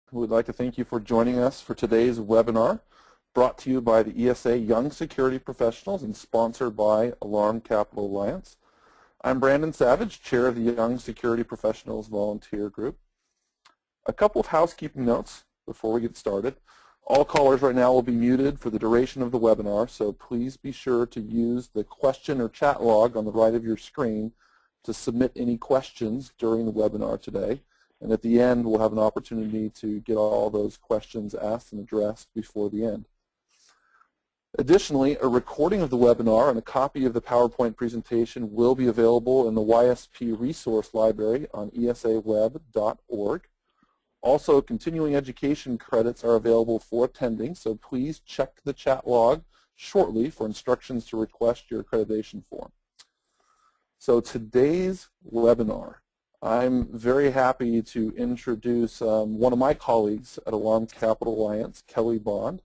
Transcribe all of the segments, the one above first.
We'd like to thank you for joining us for today's webinar, brought to you by the ESA Young Security Professionals and sponsored by Alarm Capital Alliance. I'm Brandon Savage, Chair of the Young Security Professionals Volunteer Group. A couple of housekeeping notes before we get started. All callers right now will be muted for the duration of the webinar, so please be sure to use the question or chat log on the right of your screen to submit any questions during the webinar today. And at the end, we'll have an opportunity to get all those questions asked and addressed before the end. Additionally, a recording of the webinar and a copy of the PowerPoint presentation will be available in the YSP resource library on esaweb.org. Also, continuing education credits are available for attending, so please check the chat log shortly for instructions to request your accreditation form. So today's webinar, I'm very happy to introduce one of my colleagues at Alarm Capital Alliance, Kelly Bond.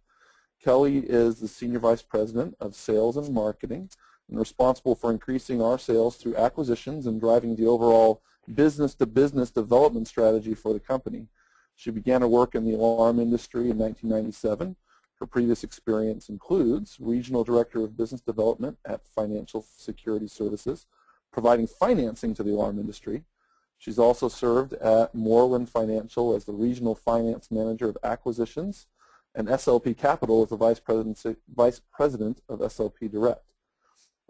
Kelly is the Senior Vice President of Sales and Marketing and responsible for increasing our sales through acquisitions and driving the overall business-to-business development strategy for the company. She began her work in the alarm industry in 1997. Her previous experience includes Regional Director of Business Development at Financial Security Services, providing financing to the alarm industry. She's also served at Moreland Financial as the Regional Finance Manager of Acquisitions and SLP Capital as the Vice President of SLP Direct.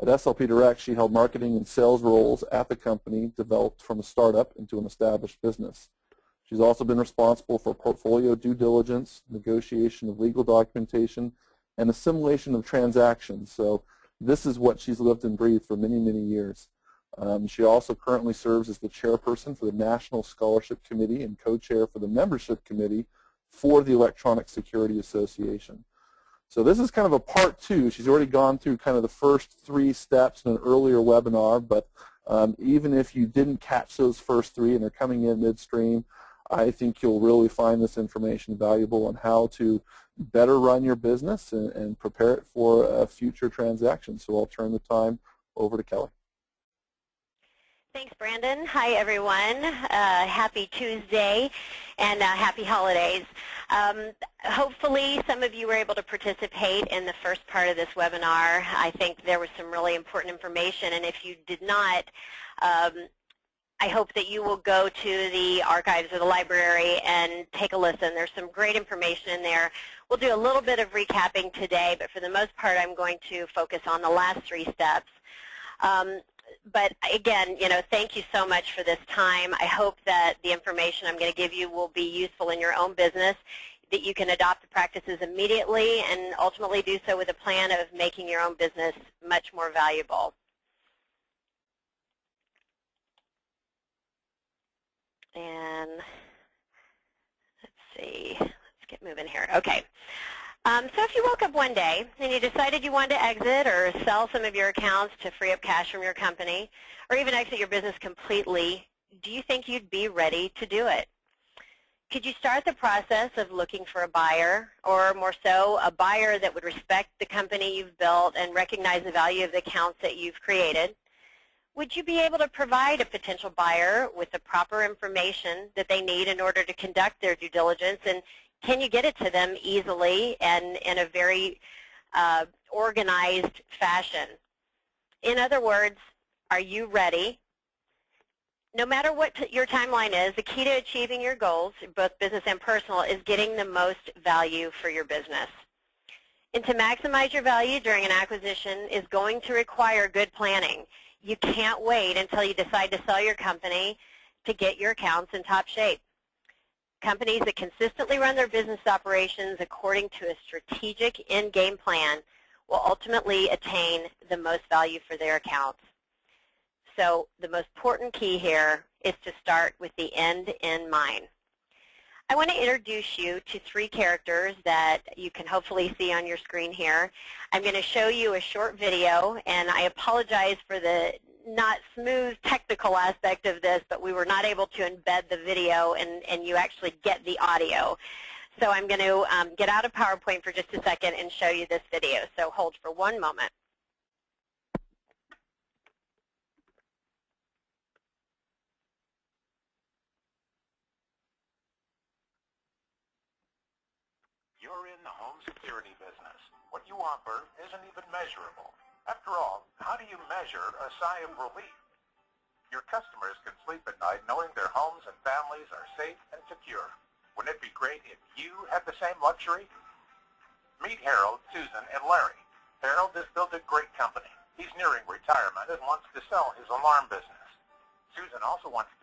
At SLP Direct, she held marketing and sales roles at the company, developed from a startup into an established business. She's also been responsible for portfolio due diligence, negotiation of legal documentation, and assimilation of transactions. So this is what she's lived and breathed for many, many years. She also currently serves as the chairperson for the National Scholarship Committee and co-chair for the membership committee for the Electronic Security Association. So this is kind of a part two. She's already gone through kind of the first 3 steps in an earlier webinar, but even if you didn't catch those first 3 and are coming in midstream, I think you'll really find this information valuable on how to better run your business and prepare it for a future transaction. So I'll turn the time over to Kelly. Thanks, Brandon. Hi, everyone. Happy Tuesday and happy holidays. Hopefully, some of you were able to participate in the first part of this webinar. I think there was some really important information, and if you did not, I hope that you will go to the archives or the library and take a listen. There's some great information in there. We'll do a little bit of recapping today, but for the most part, I'm going to focus on the last 3 steps. But again, thank you so much for this time. I hope that the information I'm going to give you will be useful in your own business, that you can adopt the practices immediately and ultimately do so with a plan of making your own business much more valuable. And let's see, let's get moving here. Okay. So if you woke up one day and you decided you wanted to exit or sell some of your accounts to free up cash from your company, or even exit your business completely, do you think you'd be ready to do it? Could you start the process of looking for a buyer, or more so, a buyer that would respect the company you've built and recognize the value of the accounts that you've created? Would you be able to provide a potential buyer with the proper information that they need in order to conduct their due diligence, and can you get it to them easily and in a very organized fashion? In other words, are you ready? No matter what your timeline is, the key to achieving your goals, both business and personal, is getting the most value for your business. And to maximize your value during an acquisition is going to require good planning. You can't wait until you decide to sell your company to get your accounts in top shape. Companies that consistently run their business operations according to a strategic end-game plan will ultimately attain the most value for their accounts. So the most important key here is to start with the end in mind. I want to introduce you to 3 characters that you can hopefully see on your screen here. I'm going to show you a short video, and I apologize for the not smooth technical aspect of this, but we were not able to embed the video and you actually get the audio. So I'm going to get out of PowerPoint for just a second and show you this video. So hold for one moment. You're in the home security business. What you offer isn't even measurable. After all, how do you measure a sigh of relief? Your customers can sleep at night knowing their homes and families are safe and secure. Wouldn't it be great if you had the same luxury? Meet Harold, Susan, and Larry. Harold has built a great company. He's nearing retirement and wants to sell his alarm business. Susan also wants to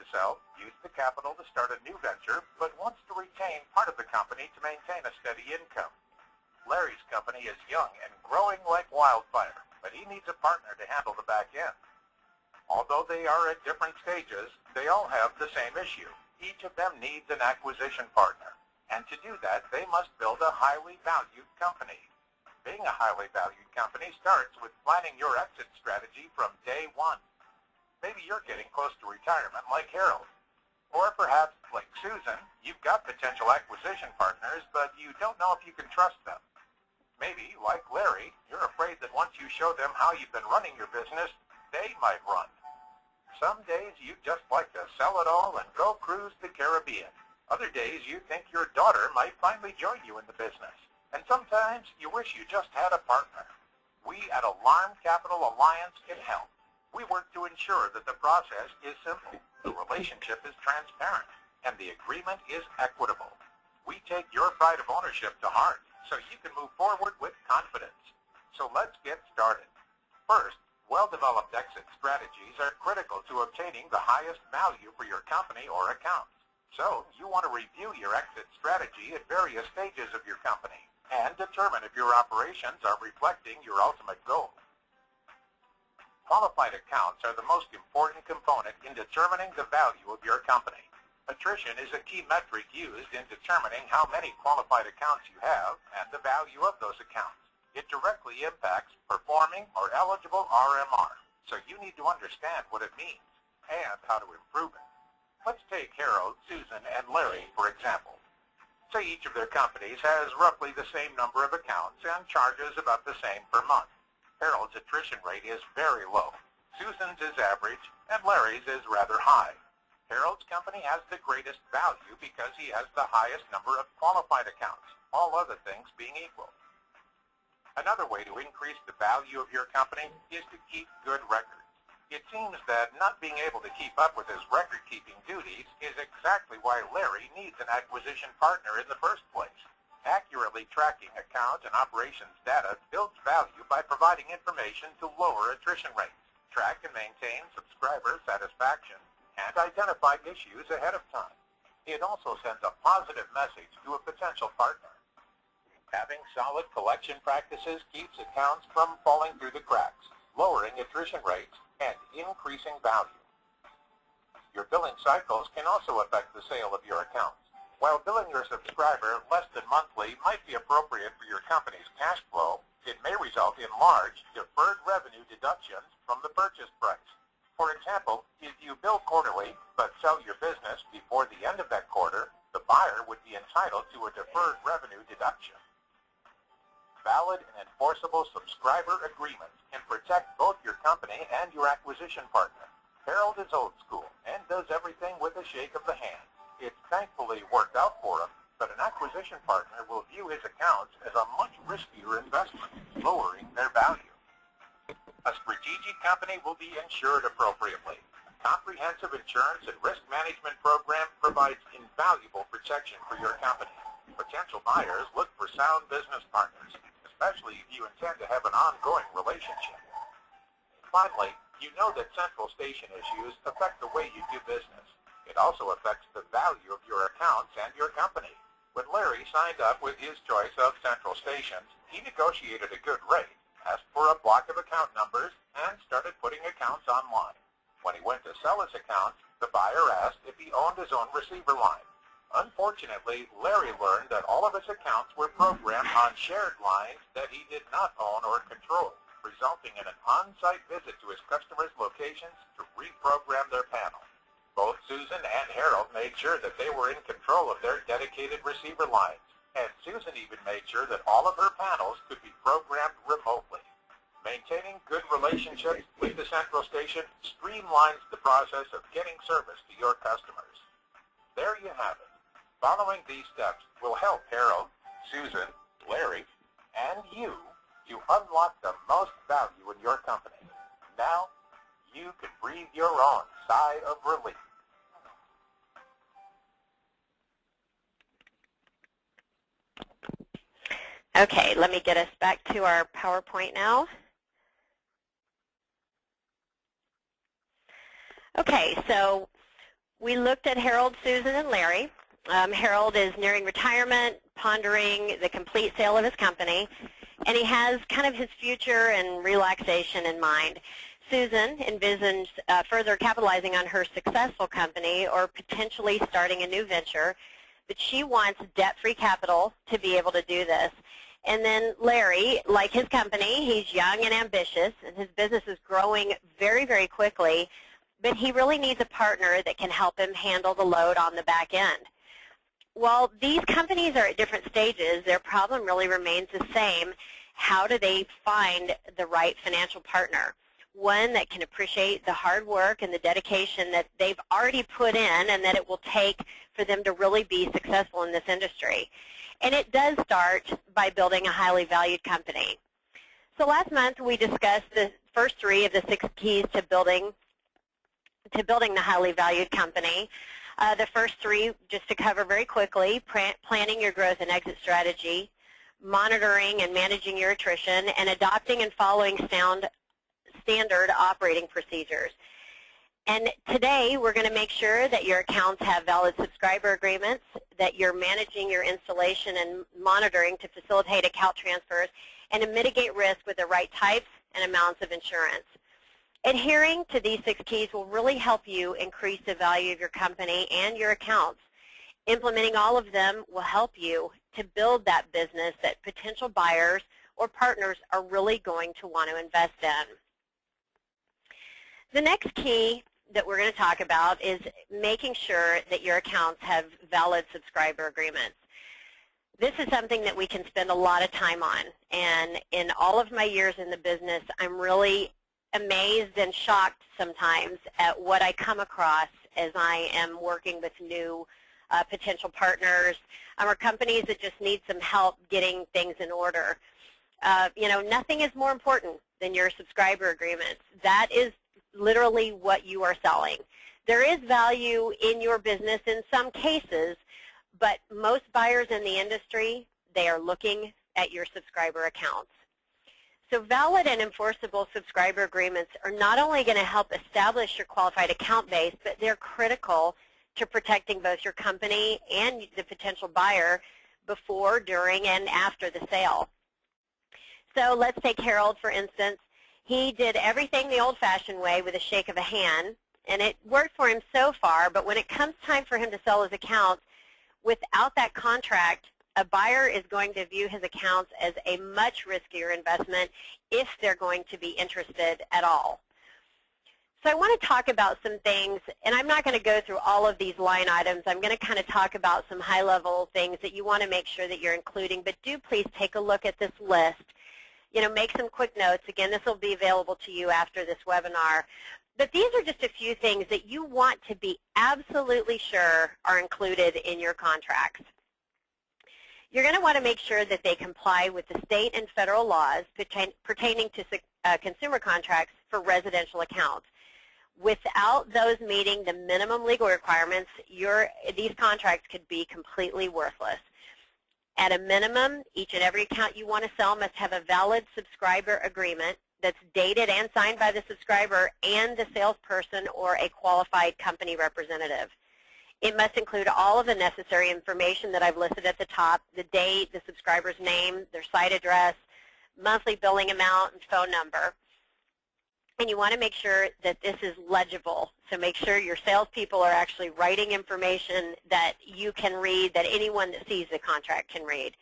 use the capital to start a new venture, but wants to retain part of the company to maintain a steady income. Larry's company is young and growing like wildfire, but he needs a partner to handle the back end. Although they are at different stages, they all have the same issue. Each of them needs an acquisition partner, and to do that, they must build a highly valued company. Being a highly valued company starts with planning your exit strategy from day one. Maybe you're getting close to retirement like Harold. Or perhaps, like Susan, you've got potential acquisition partners, but you don't know if you can trust them. Maybe, like Larry, you're afraid that once you show them how you've been running your business, they might run. Some days you'd just like to sell it all and go cruise the Caribbean. Other days you think your daughter might finally join you in the business. And sometimes you wish you just had a partner. We at Alarm Capital Alliance can help. We work to ensure that the process is simple, the relationship is transparent, and the agreement is equitable. We take your pride of ownership to heart so you can move forward with confidence. So let's get started. First, well-developed exit strategies are critical to obtaining the highest value for your company or accounts. So you want to review your exit strategy at various stages of your company and determine if your operations are reflecting your ultimate goal. Qualified accounts are the most important component in determining the value of your company. Attrition is a key metric used in determining how many qualified accounts you have and the value of those accounts. It directly impacts performing or eligible RMR, so you need to understand what it means and how to improve it. Let's take Harold, Susan, and Larry, for example. Say each of their companies has roughly the same number of accounts and charges about the same per month. Harold's attrition rate is very low. Susan's is average, and Larry's is rather high. Harold's company has the greatest value because he has the highest number of qualified accounts, all other things being equal. Another way to increase the value of your company is to keep good records. It seems that not being able to keep up with his record-keeping duties is exactly why Larry needs an acquisition partner in the first place. Accurately tracking account and operations data builds value by providing information to lower attrition rates, track and maintain subscriber satisfaction, and identify issues ahead of time. It also sends a positive message to a potential partner. Having solid collection practices keeps accounts from falling through the cracks, lowering attrition rates, and increasing value. Your billing cycles can also affect the sale of your accounts. While billing your subscriber less than monthly might be appropriate for your company's cash flow, it may result in large deferred revenue deductions from the purchase price. For example, if you bill quarterly but sell your business before the end of that quarter, the buyer would be entitled to a deferred revenue deduction. Valid and enforceable subscriber agreements can protect both your company and your acquisition partner. Harold is old school and does everything with a shake of the hand. It's thankfully worked out for him, but an acquisition partner will view his accounts as a much riskier investment, lowering their value. A strategic company will be insured appropriately. Comprehensive insurance and risk management program provides invaluable protection for your company. Potential buyers look for sound business partners, especially if you intend to have an ongoing relationship. Finally, you know that central station issues affect the way you do business. It also affects the value of your accounts and your company. When Larry signed up with his choice of central stations, he negotiated a good rate, asked for a block of account numbers, and started putting accounts online. When he went to sell his accounts, the buyer asked if he owned his own receiver line. Unfortunately, Larry learned that all of his accounts were programmed on shared lines that he did not own or control, resulting in an on-site visit to his customers' locations to reprogram their panel. Both Susan and Harold made sure that they were in control of their dedicated receiver lines, and Susan even made sure that all of her panels could be programmed remotely. Maintaining good relationships with the central station streamlines the process of getting service to your customers. There you have it. Following these steps will help Harold, Susan, Larry, and you to unlock the most value in your company. Now, you can breathe your own sigh of relief. Okay, let me get us back to our PowerPoint now. Okay, so we looked at Harold, Susan, and Larry. Harold is nearing retirement, pondering the complete sale of his company, and he has kind of his future and relaxation in mind. Susan envisions further capitalizing on her successful company or potentially starting a new venture, but she wants debt-free capital to be able to do this. And then Larry, like his company, he's young and ambitious, and his business is growing very, very quickly, but he really needs a partner that can help him handle the load on the back end. While these companies are at different stages, their problem really remains the same. How do they find the right financial partner? One that can appreciate the hard work and the dedication that they've already put in and that it will take for them to really be successful in this industry. And it does start by building a highly valued company. So last month we discussed the first 3 of the 6 keys to building the highly valued company. The first 3, just to cover very quickly, planning your growth and exit strategy, monitoring and managing your attrition, and adopting and following standard operating procedures. And today we're going to make sure that your accounts have valid subscriber agreements, that you're managing your installation and monitoring to facilitate account transfers, and to mitigate risk with the right types and amounts of insurance. Adhering to these 6 keys will really help you increase the value of your company and your accounts. Implementing all of them will help you to build that business that potential buyers or partners are really going to want to invest in. The next key that we're going to talk about is making sure that your accounts have valid subscriber agreements. This is something that we can spend a lot of time on, and in all of my years in the business, I'm really amazed and shocked sometimes at what I come across as I am working with new potential partners or companies that just need some help getting things in order. Nothing is more important than your subscriber agreements. That is literally what you are selling. There is value in your business in some cases, but most buyers in the industry, they are looking at your subscriber accounts. So valid and enforceable subscriber agreements are not only going to help establish your qualified account base, but they're critical to protecting both your company and the potential buyer before, during, and after the sale. So let's take Harold, for instance. He did everything the old-fashioned way with a shake of a hand, and it worked for him so far, but when it comes time for him to sell his accounts, without that contract, a buyer is going to view his accounts as a much riskier investment if they're going to be interested at all. So I want to talk about some things, and I'm not going to go through all of these line items. I'm going to kind of talk about some high-level things that you want to make sure that you're including, but do please take a look at this list. Make some quick notes. Again, this will be available to you after this webinar. But these are just a few things that you want to be absolutely sure are included in your contracts. You're going to want to make sure that they comply with the state and federal laws pertaining to consumer contracts for residential accounts. Without those meeting the minimum legal requirements, these contracts could be completely worthless. At a minimum, each and every account you want to sell must have a valid subscriber agreement that's dated and signed by the subscriber and the salesperson or a qualified company representative. It must include all of the necessary information that I've listed at the top: the date, the subscriber's name, their site address, monthly billing amount, and phone number. And you want to make sure that this is legible. So make sure your salespeople are actually writing information that you can read, that anyone that sees the contract can read.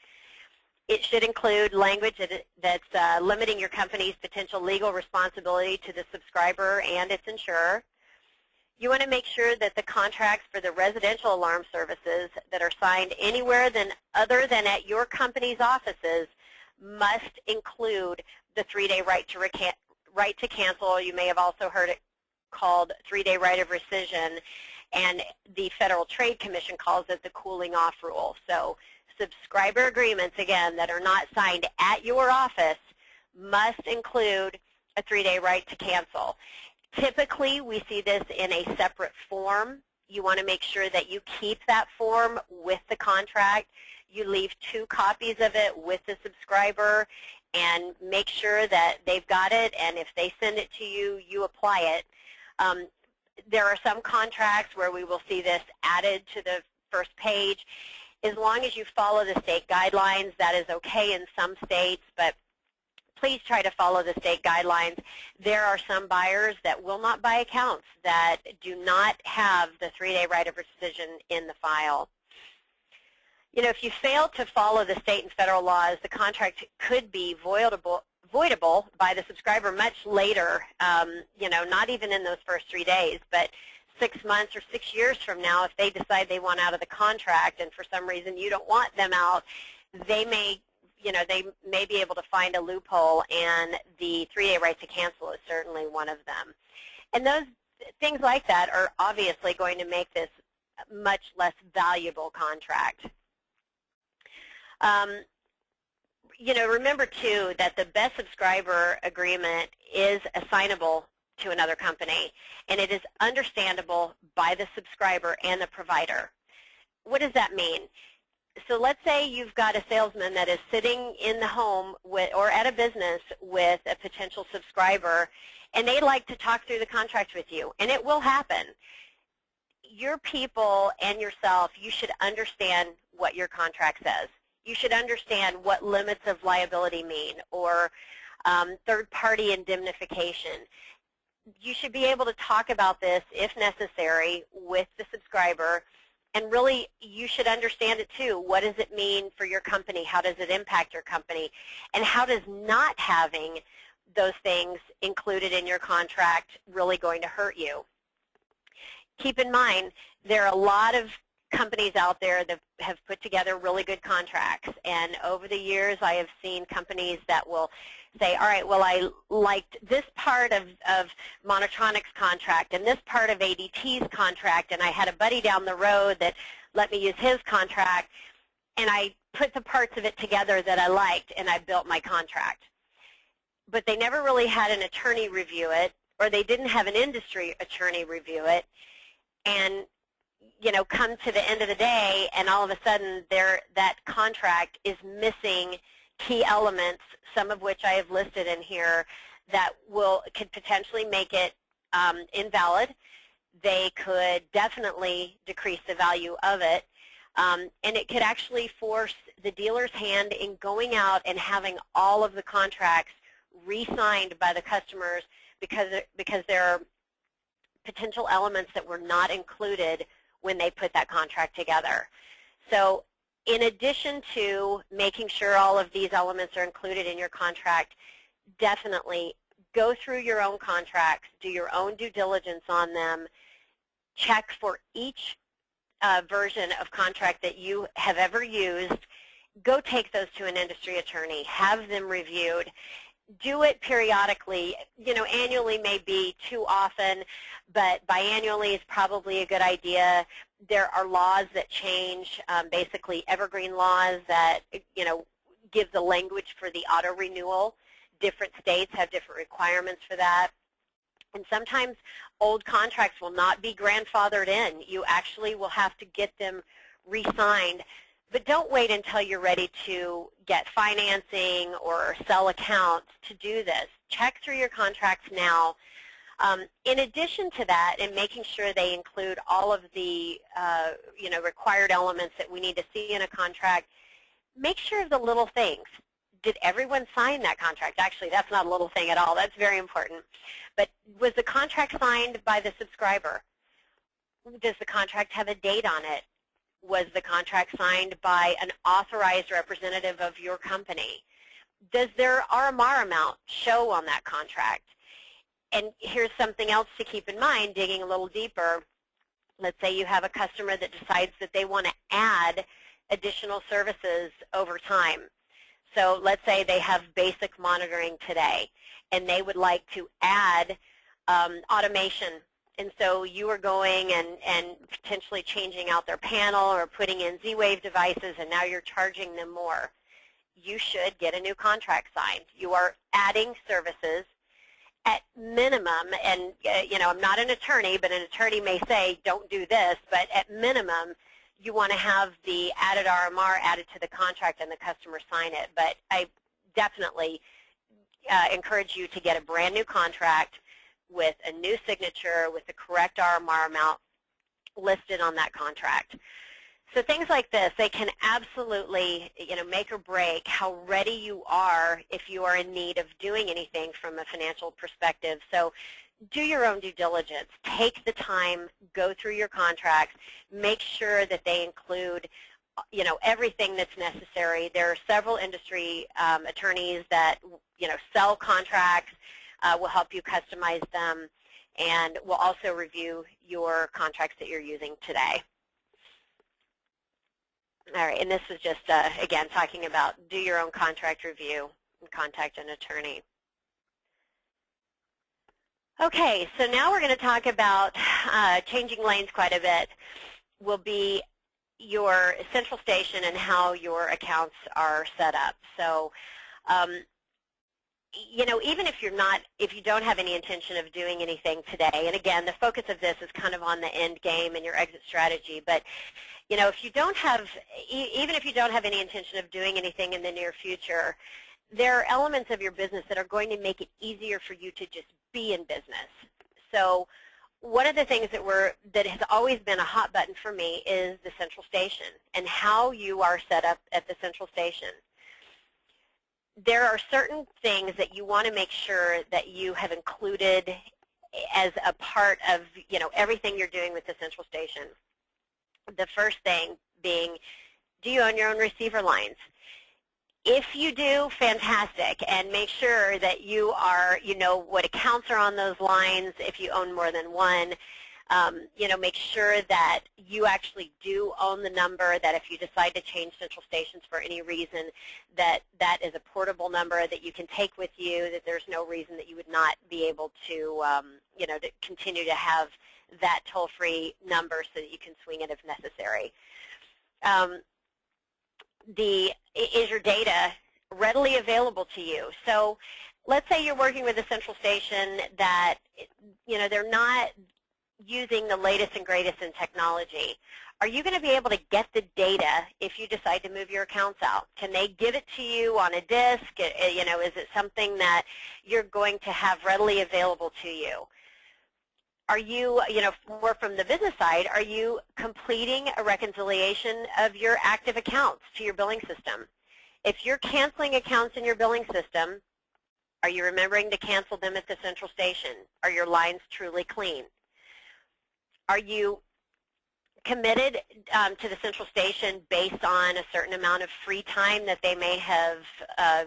It should include language that's limiting your company's potential legal responsibility to the subscriber and its insurer. You want to make sure that the contracts for the residential alarm services that are signed anywhere other than at your company's offices must include the 3-day right to cancel. You may have also heard it called 3-day right of rescission, and the Federal Trade Commission calls it the cooling off rule. So subscriber agreements, again, that are not signed at your office must include a 3-day right to cancel. Typically, we see this in a separate form. You want to make sure that you keep that form with the contract. You leave 2 copies of it with the subscriber and make sure that they've got it, and if they send it to you, you apply it. There are some contracts where we will see this added to the first page. As long as you follow the state guidelines, that is okay in some states, but please try to follow the state guidelines. There are some buyers that will not buy accounts that do not have the 3-day right of rescission in the file. You know, if you fail to follow the state and federal laws, the contract could be voidable by the subscriber much later, you know, not even in those first 3 days, but 6 months or 6 years from now, if they decide they want out of the contract and for some reason you don't want them out, they may be able to find a loophole, and the 3-day right to cancel is certainly one of them. And those things like that are obviously going to make this a much less valuable contract. You know, remember too that the best subscriber agreement is assignable to another company, and it is understandable by the subscriber and the provider. What does that mean? So let's say you've got a salesman that is sitting in the home with, or at a business with a potential subscriber, and they'd like to talk through the contract with you, and it will happen. Your people and yourself, you should understand what your contract says. You should understand what limits of liability mean, or third-party indemnification. You should be able to talk about this, if necessary, with the subscriber. And really, you should understand it too. What does it mean for your company? How does it impact your company? And how does not having those things included in your contract really going to hurt you? Keep in mind, there are a lot of companies out there that have put together really good contracts. And over the years, I have seen companies that will say, all right, well, I liked this part of Monotronic's contract and this part of ADT's contract, and I had a buddy down the road that let me use his contract, and I put the parts of it together that I liked, and I built my contract. But they never really had an attorney review it, or they didn't have an industry attorney review it, and you know, come to the end of the day, and all of a sudden that contract is missing key elements, some of which I have listed in here, that could potentially make it invalid. They could definitely decrease the value of it, and it could actually force the dealer's hand in going out and having all of the contracts re-signed by the customers because there are potential elements that were not included when they put that contract together. So in addition to making sure all of these elements are included in your contract, definitely go through your own contracts, do your own due diligence on them, check for each version of contract that you have ever used, go take those to an industry attorney, have them reviewed. Do it periodically. You know, annually may be too often, but biannually is probably a good idea. There are laws that change, basically evergreen laws that, you know, give the language for the auto renewal. Different states have different requirements for that. And sometimes old contracts will not be grandfathered in. You actually will have to get them re-signed. But don't wait until you're ready to get financing or sell accounts to do this. Check through your contracts now. In addition to that, and making sure they include all of the you know, required elements that we need to see in a contract, make sure of the little things. Did everyone sign that contract? Actually, that's not a little thing at all. That's very important. But was the contract signed by the subscriber? Does the contract have a date on it? Was the contract signed by an authorized representative of your company? Does their RMR amount show on that contract? And here's something else to keep in mind, digging a little deeper. Let's say you have a customer that decides that they want to add additional services over time. So let's say they have basic monitoring today, and they would like to add automation and so you are going and potentially changing out their panel or putting in Z-Wave devices, and now you're charging them more. You should get a new contract signed. You are adding services at minimum, and I'm not an attorney, but an attorney may say don't do this, but at minimum you want to have the added RMR added to the contract and the customer sign it. But I definitely encourage you to get a brand new contract with a new signature with the correct RMR amount listed on that contract. So things like this, they can absolutely, make or break how ready you are if you are in need of doing anything from a financial perspective. So do your own due diligence. Take the time, go through your contracts, make sure that they include, everything that's necessary. There are several industry attorneys that, sell contracts, will help you customize them, and will also review your contracts that you're using today. All right, and this is just, again, talking about do your own contract review and contact an attorney. Okay, so now we're going to talk about changing lanes quite a bit. Will be your central station and how your accounts are set up. So, even if you don't have any intention of doing anything today, and again, the focus of this is kind of on the end game and your exit strategy, but if you don't have, even if you don't have any intention of doing anything in the near future, there are elements of your business that are going to make it easier for you to just be in business. So one of the things that has always been a hot button for me is the central station and how you are set up at the central station. There are certain things that you want to make sure that you have included as a part of, everything you're doing with the central station. The first thing being, do you own your own receiver lines? If you do, fantastic, and make sure that you know what accounts are on those lines if you own more than one. Make sure that you actually do own the number, that if you decide to change central stations for any reason, that is a portable number that you can take with you, that there's no reason that you would not be able to, to continue to have that toll-free number so that you can swing it if necessary. Is your data readily available to you? So let's say you're working with a central station that, they're not using the latest and greatest in technology. Are you going to be able to get the data if you decide to move your accounts out? Can they give it to you on a disk? Is it something that you're going to have readily available to you? Are you, more from the business side, are you completing a reconciliation of your active accounts to your billing system? If you're canceling accounts in your billing system, are you remembering to cancel them at the central station? Are your lines truly clean? Are you committed to the central station based on a certain amount of free time that they may have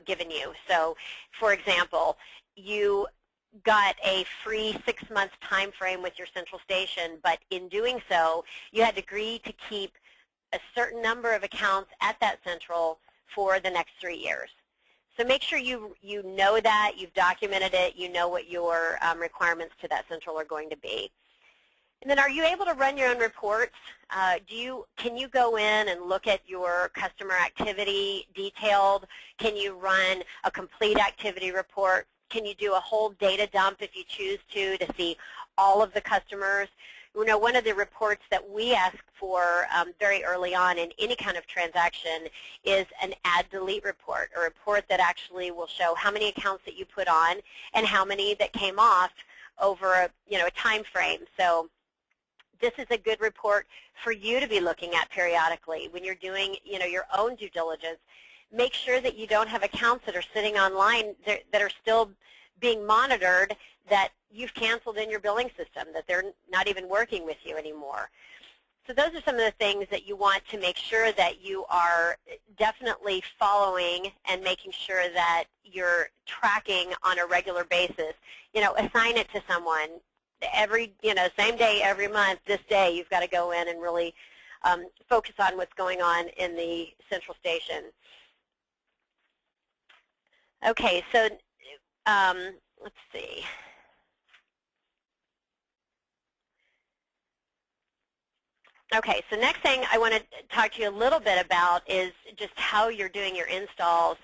given you? So, for example, you got a free 6-month time frame with your central station, but in doing so, you had to agree to keep a certain number of accounts at that central for the next 3 years. So make sure you know that, you've documented it, you know what your requirements to that central are going to be. And then are you able to run your own reports? Can you go in and look at your customer activity detailed? Can you run a complete activity report? Can you do a whole data dump if you choose to see all of the customers? One of the reports that we ask for very early on in any kind of transaction is an add-delete report, a report that actually will show how many accounts that you put on and how many that came off over a time frame. So this is a good report for you to be looking at periodically when you're doing your own due diligence. Make sure that you don't have accounts that are sitting online that are still being monitored that you've canceled in your billing system, that they're not even working with you anymore. So those are some of the things that you want to make sure that you are definitely following and making sure that you're tracking on a regular basis. Assign it to someone. Every, same day, every month, this day, you've got to go in and really focus on what's going on in the central station. Okay, so let's see. Okay, so next thing I want to talk to you a little bit about is just how you're doing your installs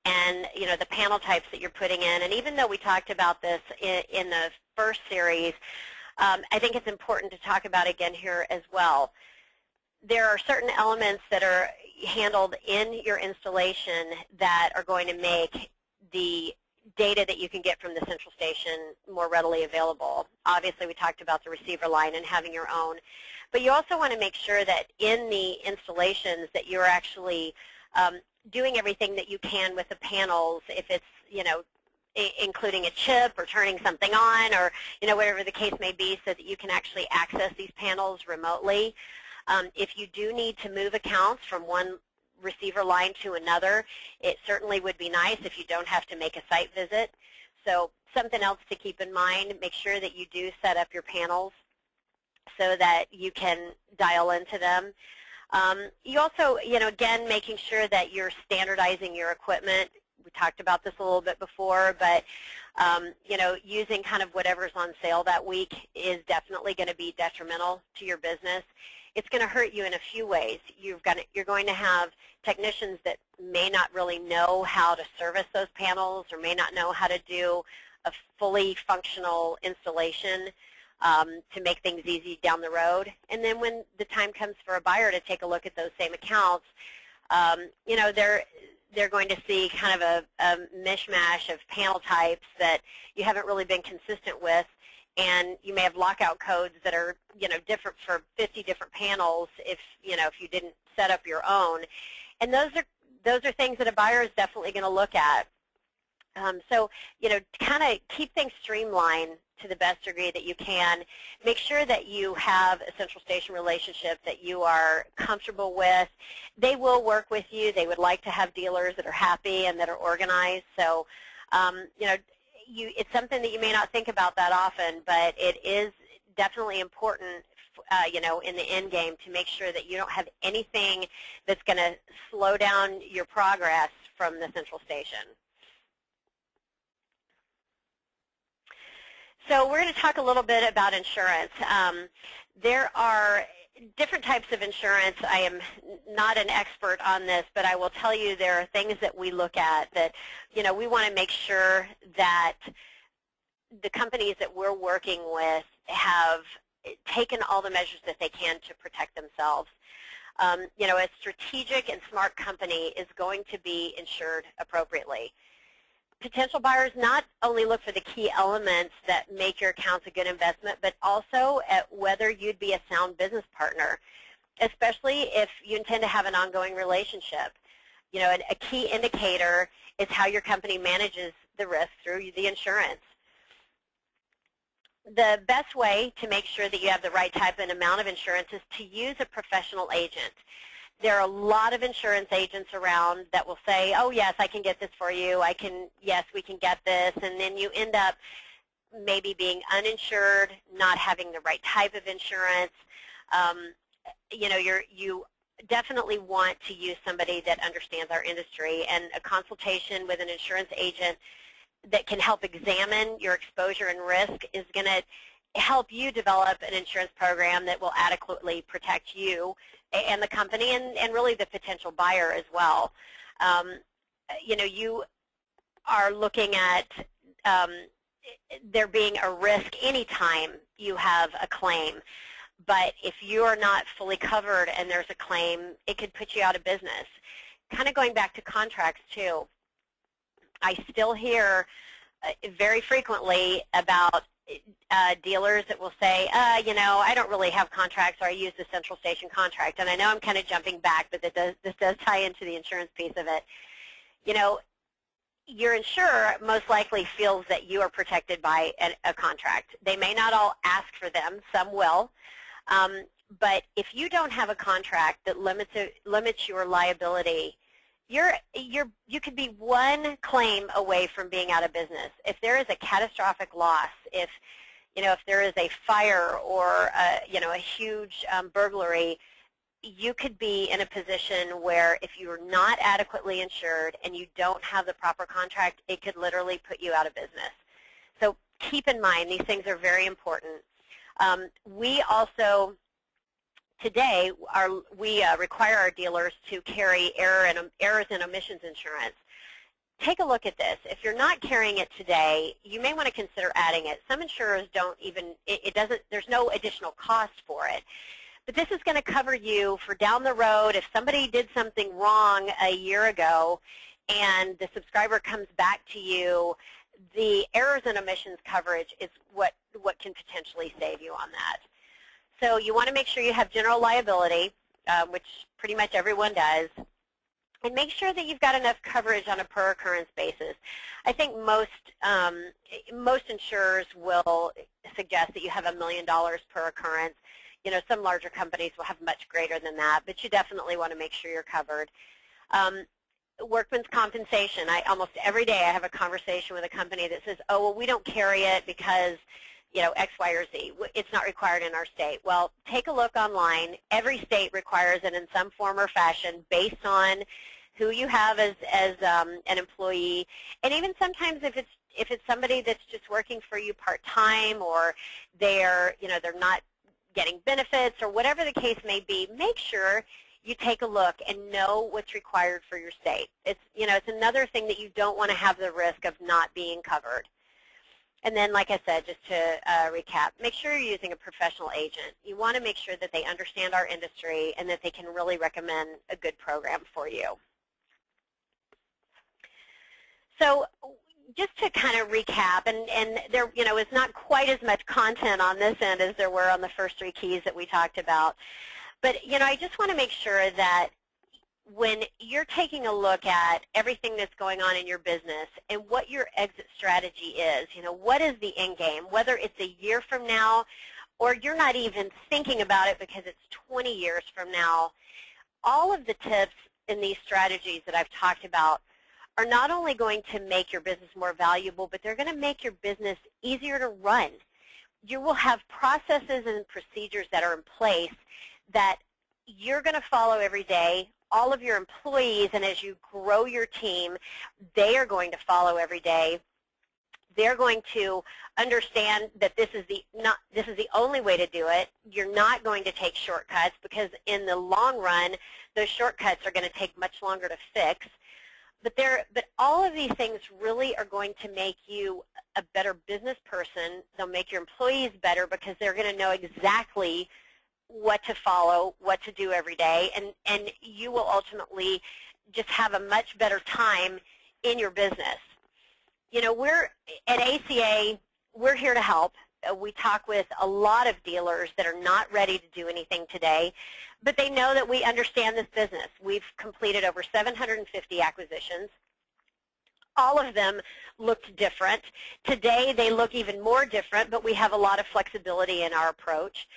and, you know, the panel types that you're putting in. And even though we talked about this in the first series, I think it's important to talk about again here as well. There are certain elements that are handled in your installation that are going to make the data that you can get from the central station more readily available. Obviously, we talked about the receiver line and having your own. But you also want to make sure that in the installations that you're actually doing everything that you can with the panels, if it's, you know, including a chip or turning something on or, you know, whatever the case may be, so that you can actually access these panels remotely. If you do need to move accounts from one receiver line to another, it certainly would be nice if you don't have to make a site visit. So something else to keep in mind, make sure that you do set up your panels so that you can dial into them. You also, you know, again, making sure that you're standardizing your equipment. We talked about this a little bit before, but, you know, using kind of whatever's on sale that week is definitely going to be detrimental to your business. It's going to hurt you in a few ways. You're going to have technicians that may not really know how to service those panels or may not know how to do a fully functional installation to make things easy down the road. And then when the time comes for a buyer to take a look at those same accounts, you know, they're going to see kind of a mishmash of panel types that you haven't really been consistent with. And you may have lockout codes that are, you know, different for 50 different panels if, you know, if you didn't set up your own. And those are things that a buyer is definitely going to look at. So, you know, kind of keep things streamlined to the best degree that you can. Make sure that you have a central station relationship that you are comfortable with. They will work with you. They would like to have dealers that are happy and that are organized. So, you know, it's something that you may not think about that often, but it is definitely important, you know, in the end game to make sure that you don't have anything that's going to slow down your progress from the central station. So we're going to talk a little bit about insurance. There are different types of insurance. I am not an expert on this, but I will tell you there are things that we look at that, you know, we want to make sure that the companies that we're working with have taken all the measures that they can to protect themselves. You know, a strategic and smart company is going to be insured appropriately. Potential buyers not only look for the key elements that make your accounts a good investment, but also at whether you'd be a sound business partner, especially if you intend to have an ongoing relationship. You know, a key indicator is how your company manages the risk through the insurance. The best way to make sure that you have the right type and amount of insurance is to use a professional agent. There are a lot of insurance agents around that will say, oh, yes, I can get this for you. Yes, we can get this. And then you end up maybe being uninsured, not having the right type of insurance. You know, you definitely want to use somebody that understands our industry, and a consultation with an insurance agent that can help examine your exposure and risk is going to help you develop an insurance program that will adequately protect you and the company and really the potential buyer as well. You know, you are looking at there being a risk anytime you have a claim. But if you are not fully covered and there's a claim, it could put you out of business. Kind of going back to contracts too, I still hear very frequently about dealers that will say, you know, I don't really have contracts, or I use the central station contract. And I know I'm kind of jumping back, but this does tie into the insurance piece of it. You know, your insurer most likely feels that you are protected by a contract. They may not all ask for them. Some will. But if you don't have a contract that limits your liability, you could be one claim away from being out of business. If there is a catastrophic loss, if there is a fire or a huge burglary, you could be in a position where if you're not adequately insured and you don't have the proper contract, it could literally put you out of business. So keep in mind, these things are very important. We also today we require our dealers to carry errors and omissions insurance. Take a look at this. If you're not carrying it today, you may want to consider adding it. Some insurers don't even, there's no additional cost for it. But this is going to cover you for down the road. If somebody did something wrong a year ago and the subscriber comes back to you, the errors and omissions coverage is what can potentially save you on that. So you want to make sure you have general liability, which pretty much everyone does. And make sure that you've got enough coverage on a per occurrence basis. I think most insurers will suggest that you have $1 million per occurrence. You know, some larger companies will have much greater than that, but you definitely want to make sure you're covered. Workman's compensation. Almost every day I have a conversation with a company that says, oh, well, we don't carry it because, you know, X, Y, or Z. It's not required in our state. Well, take a look online. Every state requires it in some form or fashion based on who you have as an employee, and even sometimes if it's somebody that's just working for you part-time, or they're not getting benefits, or whatever the case may be, make sure you take a look and know what's required for your state. It's another thing that you don't want to have the risk of not being covered. And then, like I said, just to recap, make sure you're using a professional agent. You want to make sure that they understand our industry and that they can really recommend a good program for you. So just to kind of recap, and there is not quite as much content on this end as there were on the first 3 keys that we talked about. But, I just want to make sure that when you're taking a look at everything that's going on in your business and what your exit strategy is, what is the end game, whether it's a year from now or you're not even thinking about it because it's 20 years from now, all of the tips in these strategies that I've talked about are not only going to make your business more valuable, but they're going to make your business easier to run. You will have processes and procedures that are in place that you're going to follow every day. All of your employees, and as you grow your team, they are going to follow every day. They're going to understand that this is the only way to do it. You're not going to take shortcuts, because in the long run, those shortcuts are going to take much longer to fix. But all of these things really are going to make you a better business person. They'll make your employees better because they're going to know exactly what to follow, what to do every day, and you will ultimately just have a much better time in your business. We're at ACA, we're here to help. We talk with a lot of dealers that are not ready to do anything today, but they know that we understand this business. We've completed over 750 acquisitions. All of them looked different. Today they look even more different, but we have a lot of flexibility in our approach.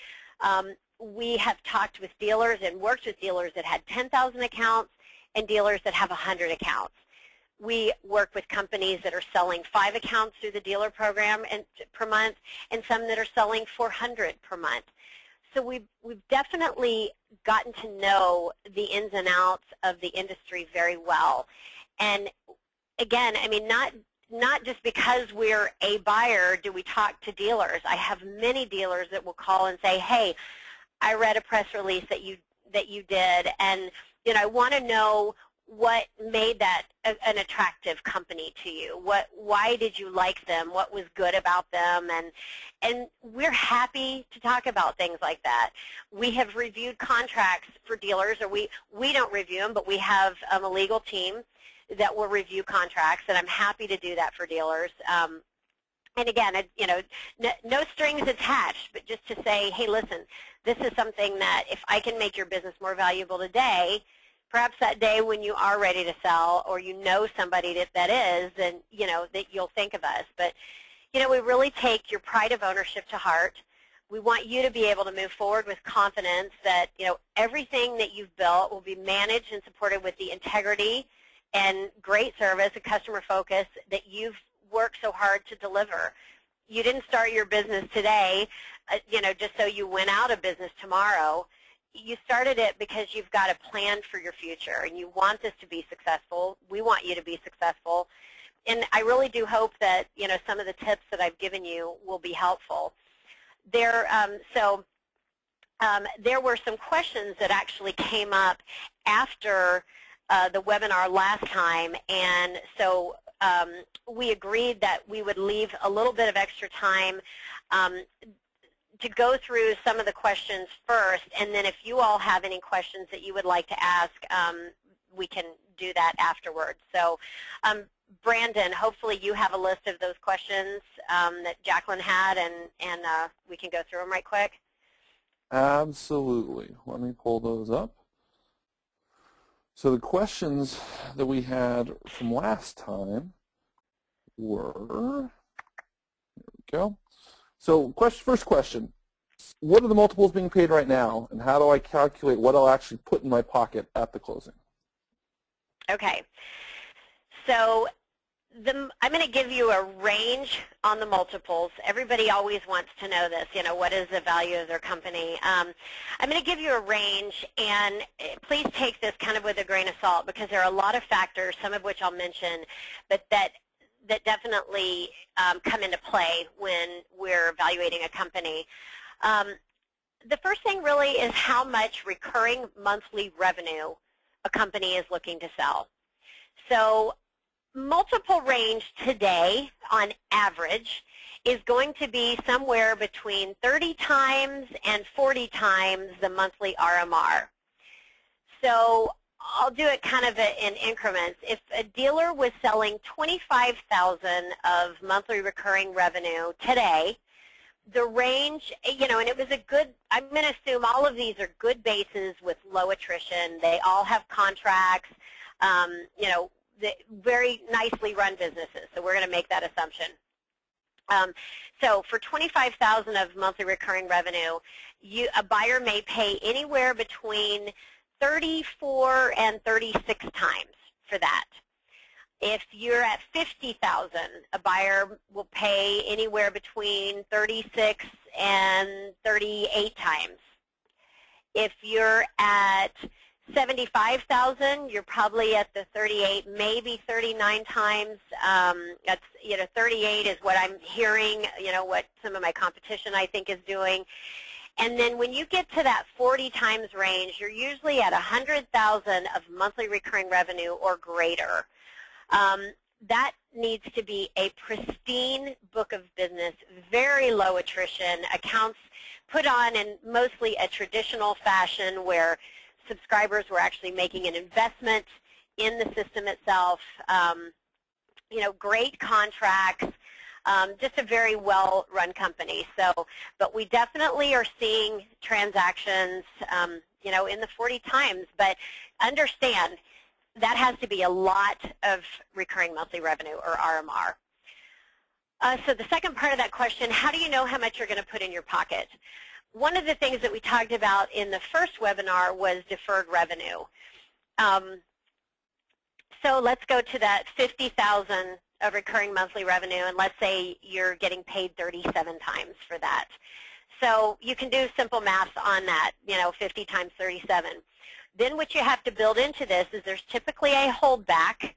We have talked with dealers and worked with dealers that had 10,000 accounts and dealers that have 100 accounts. We work with companies that are selling 5 accounts through the dealer program per month, and some that are selling 400 per month. So we've definitely gotten to know the ins and outs of the industry very well. And again, not just because we're a buyer do we talk to dealers. I have many dealers that will call and say, hey, I read a press release that you did, and I want to know what made that an attractive company to you. Why did you like them? What was good about them? And we're happy to talk about things like that. We have reviewed contracts for dealers, or we don't review them, but we have a legal team that will review contracts, and I'm happy to do that for dealers. And again, no strings attached, but just to say, hey, listen, this is something that if I can make your business more valuable today, perhaps that day when you are ready to sell, or somebody that is, then that you'll think of us. But we really take your pride of ownership to heart. We want you to be able to move forward with confidence that everything that you've built will be managed and supported with the integrity and great service and customer focus that you've worked so hard to deliver. You didn't start your business today, just so you went out of business tomorrow. You started it because you've got a plan for your future, and you want this to be successful. We want you to be successful. And I really do hope that, some of the tips that I've given you will be helpful. So there were some questions that actually came up after the webinar last time, and so we agreed that we would leave a little bit of extra time to go through some of the questions first, and then if you all have any questions that you would like to ask, we can do that afterwards. So Brandon, hopefully you have a list of those questions that Jacqueline had, and we can go through them right quick. Absolutely. Let me pull those up. So the questions that we had from last time were, here we go. So first question, what are the multiples being paid right now, and how do I calculate what I'll actually put in my pocket at the closing? Okay. So I'm going to give you a range on the multiples. Everybody always wants to know this, what is the value of their company. I'm going to give you a range, and please take this kind of with a grain of salt, because there are a lot of factors, some of which I'll mention, but that definitely come into play when we're evaluating a company. The first thing really is how much recurring monthly revenue a company is looking to sell. So multiple range today, on average, is going to be somewhere between 30 times and 40 times the monthly RMR. So I'll do it kind of in increments. If a dealer was selling $25,000 of monthly recurring revenue today, the range, and it was a good, I'm going to assume all of these are good bases with low attrition. They all have contracts, very nicely run businesses. So we're going to make that assumption. So for $25,000 of monthly recurring revenue, a buyer may pay anywhere between 34 and 36 times for that. If you're at $50,000, a buyer will pay anywhere between 36 and 38 times. If you're at $75,000, you're probably at the 38, maybe 39 times. That's 38 is what I'm hearing. What some of my competition I think is doing. And then when you get to that 40 times range, you're usually at 100,000 of monthly recurring revenue or greater. That needs to be a pristine book of business, very low attrition, accounts put on in mostly a traditional fashion where subscribers were actually making an investment in the system itself, great contracts, just a very well-run company. So, but we definitely are seeing transactions, in the 40 times, but understand that has to be a lot of recurring monthly revenue, or RMR. So the second part of that question, how do you know how much you're going to put in your pocket? One of the things that we talked about in the first webinar was deferred revenue. So let's go to that 50,000 of recurring monthly revenue, and let's say you're getting paid 37 times for that. So you can do simple math on that, 50 times 37. Then what you have to build into this is there's typically a holdback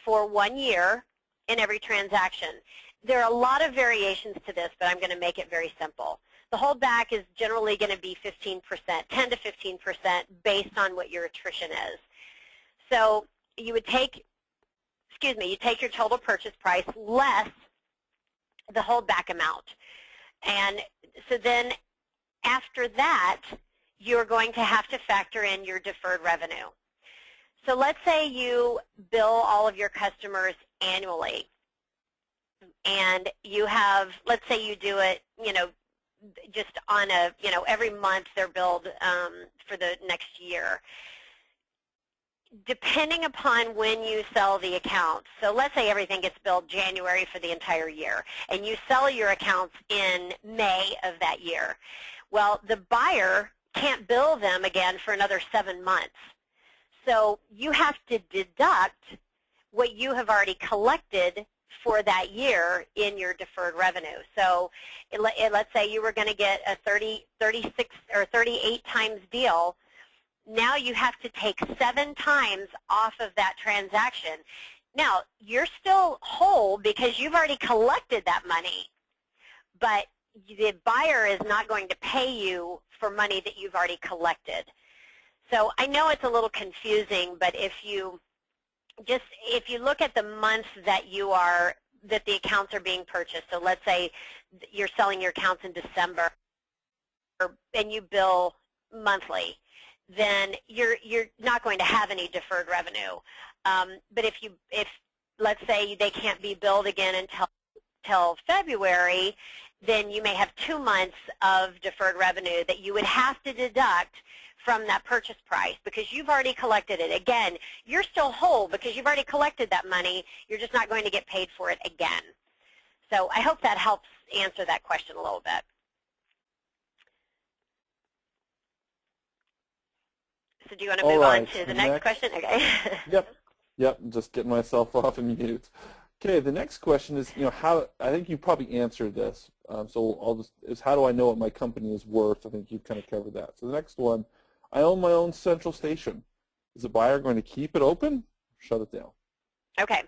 for 1 year in every transaction. There are a lot of variations to this, but I'm going to make it very simple. The holdback is generally going to be 15%, 10 to 15% based on what your attrition is. So you would take, you take your total purchase price less the holdback amount. And so then after that, you're going to have to factor in your deferred revenue. So let's say you bill all of your customers annually, and you have, let's say you do it, just on a, every month they're billed for the next year. Depending upon when you sell the account, so let's say everything gets billed January for the entire year, and you sell your accounts in May of that year. Well, the buyer can't bill them again for another 7 months. So you have to deduct what you have already collected for that year in your deferred revenue. So let's say you were going to get a 36 or 38 times deal. Now you have to take 7 times off of that transaction. Now, you're still whole because you've already collected that money, but the buyer is not going to pay you for money that you've already collected. So I know it's a little confusing, but if you look at the months that the accounts are being purchased, so let's say you're selling your accounts in December and you bill monthly, then you're not going to have any deferred revenue. But if let's say they can't be billed again until February, then you may have 2 months of deferred revenue that you would have to deduct from that purchase price because you've already collected it. Again, you're still whole because you've already collected that money. You're just not going to get paid for it again. So I hope that helps answer that question a little bit. So do you want to move on to the next question? Okay. Yep, I'm just getting myself off of mute. Okay, the next question is, how, I think you probably answered this, so how do I know what my company is worth? I think you've kind of covered that. So the next one, I own my own central station. Is the buyer going to keep it open or shut it down? Okay.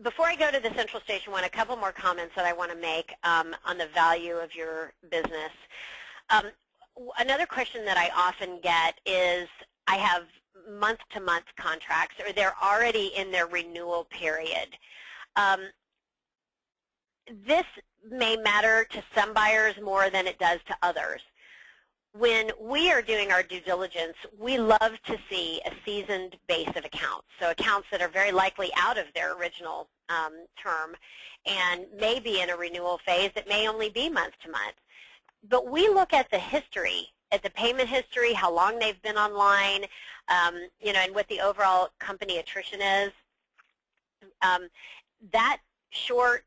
Before I go to the central station one, a couple more comments that I want to make on the value of your business. Another question that I often get is, I have month-to-month contracts, or they're already in their renewal period. This may matter to some buyers more than it does to others. When we are doing our due diligence, we love to see a seasoned base of accounts, so accounts that are very likely out of their original term and may be in a renewal phase that may only be month-to-month. But we look at the history, at the payment history, how long they've been online, and what the overall company attrition is. That short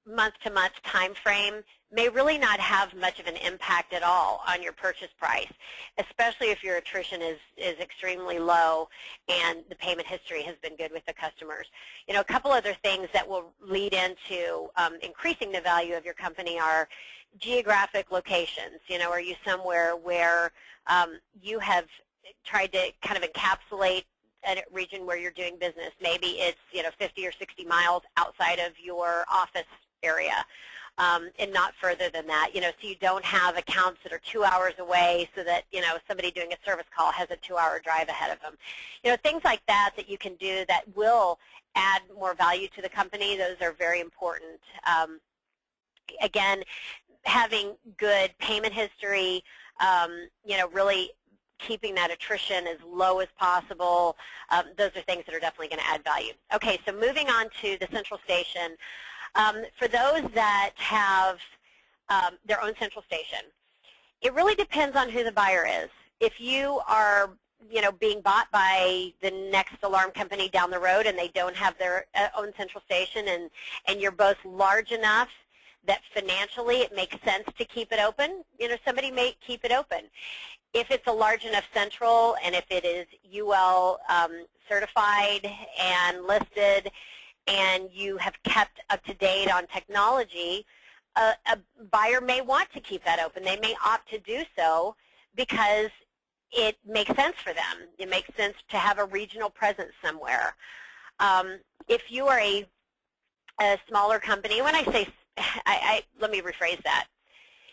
month-to-month time frame may really not have much of an impact at all on your purchase price, especially if your attrition is extremely low and the payment history has been good with the customers. A couple other things that will lead into increasing the value of your company are geographic locations. Are you somewhere where you have tried to kind of encapsulate a region where you're doing business? Maybe it's 50 or 60 miles outside of your office area, and not further than that. So you don't have accounts that are 2 hours away, so that somebody doing a service call has a 2-hour drive ahead of them. Things like that you can do that will add more value to the company. Those are very important. Again, having good payment history, really keeping that attrition as low as possible, those are things that are definitely going to add value. Okay, so moving on to the central station. For those that have their own central station, it really depends on who the buyer is. If you are being bought by the next alarm company down the road and they don't have their own central station, and you're both large enough that financially it makes sense to keep it open, somebody may keep it open. If it's a large enough central, and if it is UL certified and listed, and you have kept up to date on technology, a buyer may want to keep that open. They may opt to do so because it makes sense for them. It makes sense to have a regional presence somewhere. If you are a smaller company, when I say, let me rephrase that.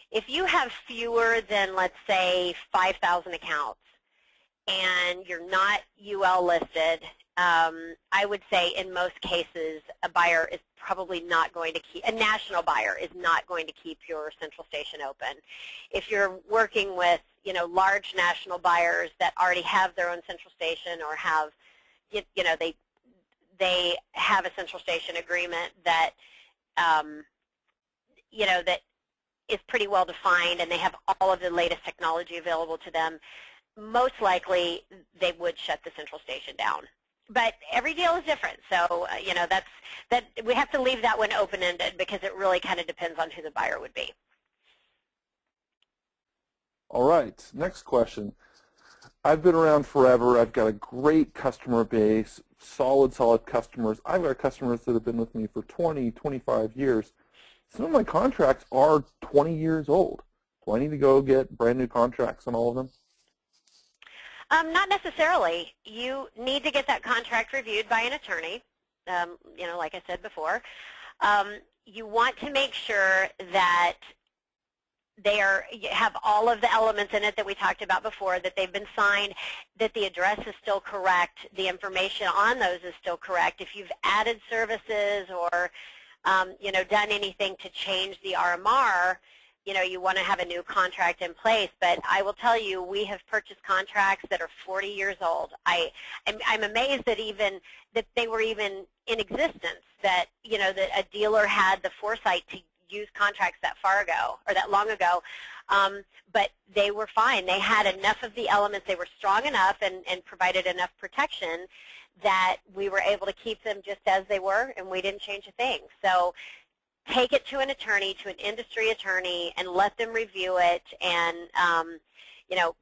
If you have fewer than, let's say, 5,000 accounts and you're not UL listed, I would say in most cases a buyer is probably not going to keep, a national buyer is not going to keep your central station open. If you're working with, large national buyers that already have their own central station, or have, they have a central station agreement that, that is pretty well defined, and they have all of the latest technology available to them, most likely they would shut the central station down. But every deal is different, so we have to leave that one open-ended because it really kind of depends on who the buyer would be. All right, next question. I've been around forever. I've got a great customer base, solid customers. I've got customers that have been with me for 20, 25 years. Some of my contracts are 20 years old. Do I need to go get brand new contracts on all of them? Not necessarily. You need to get that contract reviewed by an attorney, like I said before. You want to make sure that have all of the elements in it that we talked about before, that they've been signed, that the address is still correct, the information on those is still correct. If you've added services or done anything to change the RMR, you want to have a new contract in place. But I will tell you, we have purchased contracts that are 40 years old. I'm amazed that they were even in existence, that that a dealer had the foresight to use contracts that far ago or that long ago, but they were fine. They had enough of the elements. They were strong enough and provided enough protection that we were able to keep them just as they were, and we didn't change a thing. So take it to an attorney, to an industry attorney, and let them review it and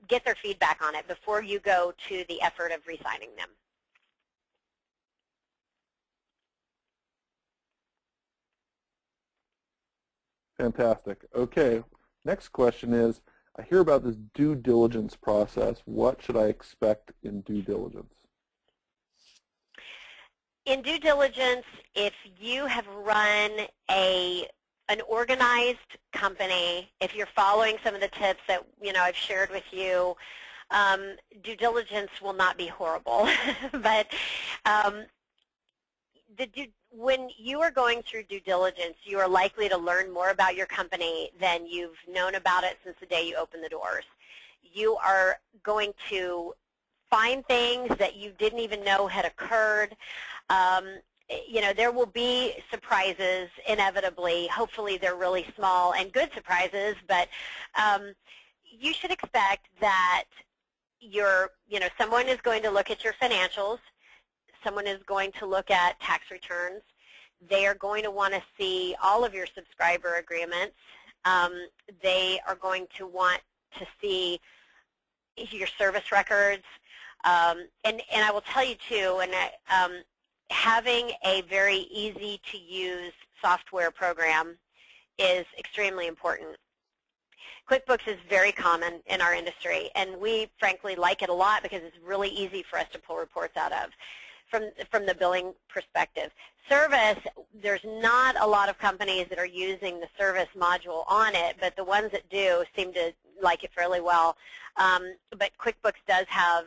get their feedback on it before you go to the effort of re-signing them. Fantastic. Okay, next question is, I hear about this due diligence process. What should I expect in due diligence? In due diligence, if you have run an organized company, if you're following some of the tips that I've shared with you, due diligence will not be horrible. But when you are going through due diligence, you are likely to learn more about your company than you've known about it since the day you opened the doors. You are going to find things that you didn't even know had occurred. There will be surprises inevitably. Hopefully they're really small and good surprises, but you should expect that someone is going to look at your financials. Someone is going to look at tax returns. They are going to want to see all of your subscriber agreements. They are going to want to see your service records. And I will tell you too, having a very easy-to-use software program is extremely important. QuickBooks is very common in our industry, and we frankly like it a lot because it's really easy for us to pull reports out of from the billing perspective. Service, there's not a lot of companies that are using the service module on it, but the ones that do seem to like it fairly well. But QuickBooks does have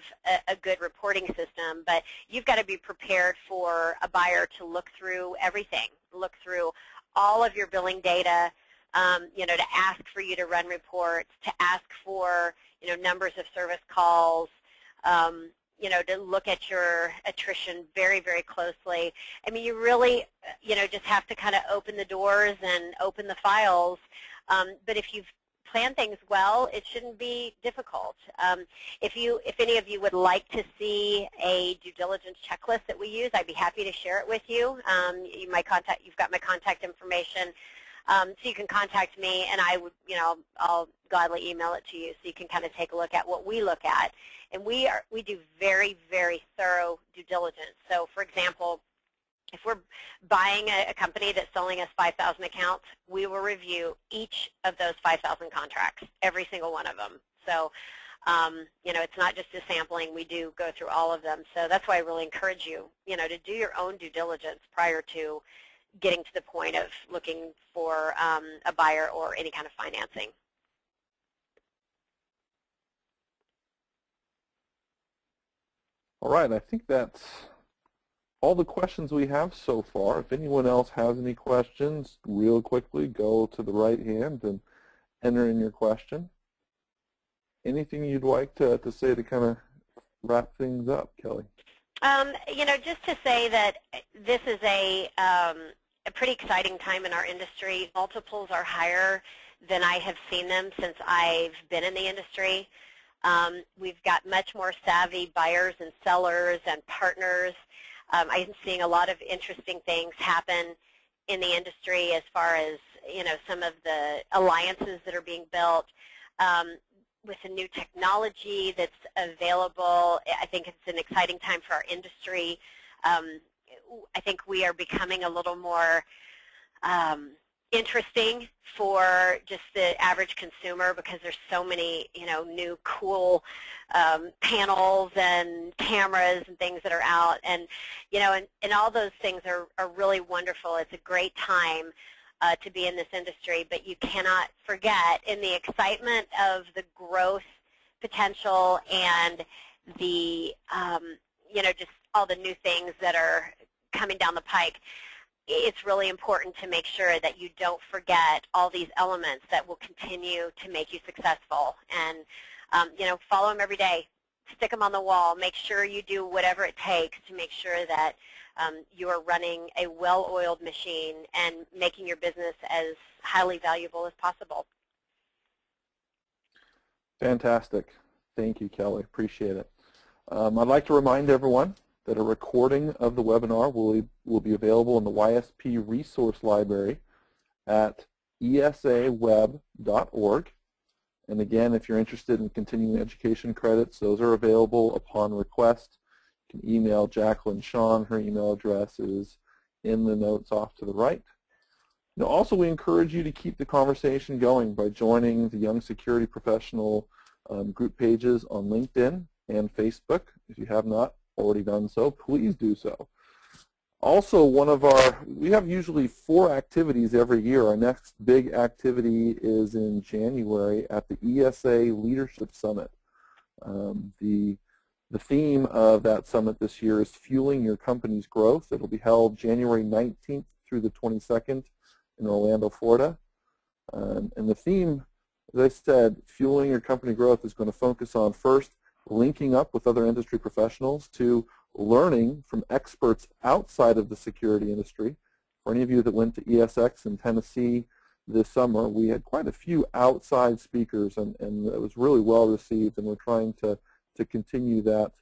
a good reporting system, but you've got to be prepared for a buyer to look through everything, look through all of your billing data, to ask for you to run reports, to ask for, numbers of service calls, to look at your attrition very, very closely. I mean, you really, just have to kind of open the doors and open the files. But if you've planned things well, it shouldn't be difficult. If any of you would like to see a due diligence checklist that we use, I'd be happy to share it with you. You've got my contact information. So you can contact me, and I'll gladly email it to you so you can kind of take a look at what we look at. And we do very, very thorough due diligence. So, for example, if we're buying a company that's selling us 5,000 accounts, we will review each of those 5,000 contracts, every single one of them. So, it's not just a sampling. We do go through all of them. So that's why I really encourage you, to do your own due diligence prior to getting to the point of looking for a buyer or any kind of financing. All right, I think that's all the questions we have so far. If anyone else has any questions, real quickly, go to the right hand and enter in your question. Anything you'd like to say to kind of wrap things up, Kelly? Just to say that this is a pretty exciting time in our industry. Multiples are higher than I have seen them since I've been in the industry. We've got much more savvy buyers and sellers and partners. I'm seeing a lot of interesting things happen in the industry as far as, some of the alliances that are being built. With the new technology that's available, I think it's an exciting time for our industry. I think we are becoming a little more interesting for just the average consumer because there's so many, new cool panels and cameras and things that are out, and and all those things are really wonderful. It's a great time. to be in this industry, but you cannot forget, in the excitement of the growth potential and the, just all the new things that are coming down the pike, it's really important to make sure that you don't forget all these elements that will continue to make you successful. And, follow them every day. Stick them on the wall. Make sure you do whatever it takes to make sure that you are running a well-oiled machine and making your business as highly valuable as possible. Fantastic. Thank you, Kelly. Appreciate it. I'd like to remind everyone that a recording of the webinar will be available in the YSP resource library at esaweb.org. And again, if you're interested in continuing education credits, those are available upon request. You can email Jacqueline Shawn. Her email address is in the notes off to the right. Also, we encourage you to keep the conversation going by joining the Young Security Professional group pages on LinkedIn and Facebook. If you have not already done so, please do so. Also, we have usually 4 activities every year. Our next big activity is in January at the ESA Leadership Summit. The theme of that summit this year is Fueling Your Company's Growth. It will be held January 19th through the 22nd in Orlando, Florida. And the theme, as I said, Fueling Your Company Growth is going to focus on, first, linking up with other industry professionals, to learning from experts outside of the security industry. For any of you that went to ESX in Tennessee this summer, we had quite a few outside speakers, and it was really well received, and we're trying to continue that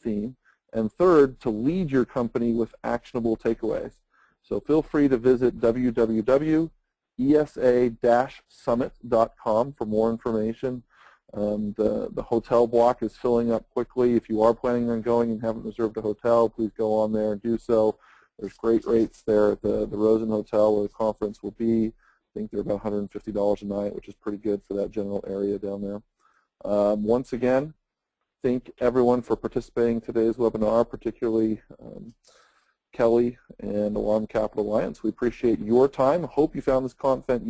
theme. And third, to lead your company with actionable takeaways. So feel free to visit www.esa-summit.com for more information. The hotel block is filling up quickly. If you are planning on going and haven't reserved a hotel, please go on there and do so. There's great rates there at the Rosen Hotel where the conference will be. I think they're about $150 a night, which is pretty good for that general area down there. Once again, thank everyone for participating in today's webinar, particularly Kelly and Alarm Capital Alliance. We appreciate your time. Hope you found this content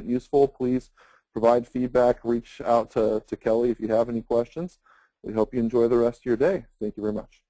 useful. Please provide feedback. Reach out to Kelly if you have any questions. We hope you enjoy the rest of your day. Thank you very much.